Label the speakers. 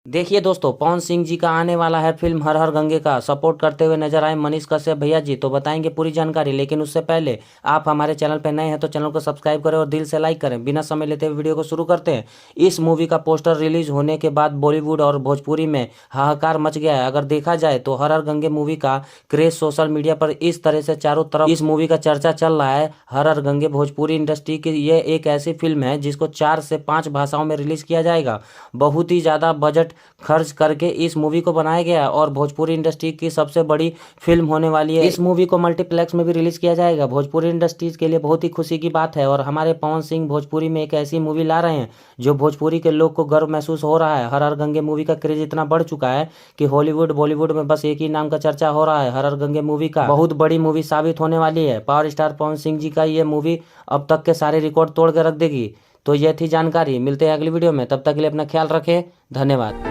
Speaker 1: देखिए दोस्तों, पवन सिंह जी का आने वाला है फिल्म हर हर गंगे का। सपोर्ट करते हुए नजर आए मनीष कश्यप भैया जी, तो बताएंगे पूरी जानकारी। लेकिन उससे पहले आप हमारे चैनल पर नए हैं तो चैनल को सब्सक्राइब करें और दिल से लाइक करें। बिना समय लेते हुए वीडियो को शुरू करते हैं। इस मूवी का पोस्टर रिलीज होने के बाद बॉलीवुड और भोजपुरी में हाहाकार मच गया है। अगर देखा जाए तो हर हर गंगे मूवी का क्रेज सोशल मीडिया पर इस तरह से चारों तरफ इस मूवी का चर्चा चल रहा है। हर हर गंगे भोजपुरी इंडस्ट्री की यह एक ऐसी फिल्म है जिसको 4 से 5 भाषाओं में रिलीज किया जाएगा। बहुत ही ज्यादा बजट खर्च करके इस मूवी को बनाया गया और भोजपुरी इंडस्ट्री की सबसे बड़ी फिल्म होने वाली है। इस मूवी को मल्टीप्लेक्स में भी रिलीज किया जाएगा। भोजपुरी इंडस्ट्रीज के लिए बहुत ही खुशी की बात है और हमारे पवन सिंह भोजपुरी में एक ऐसी मूवी ला रहे हैं जो भोजपुरी के लोग को गर्व महसूस हो रहा है। हर हर गंगे मूवी का क्रेज इतना बढ़ चुका है कि हॉलीवुड बॉलीवुड में बस एक ही नाम का चर्चा हो रहा है। हर हर गंगे मूवी का बहुत बड़ी मूवी साबित होने वाली है। पावर स्टार पवन सिंह जी का ये मूवी अब तक के सारे रिकॉर्ड तोड़ के रख देगी। तो यह थी जानकारी। मिलते हैं अगली वीडियो में, तब तक के लिए अपना ख्याल रखें। धन्यवाद।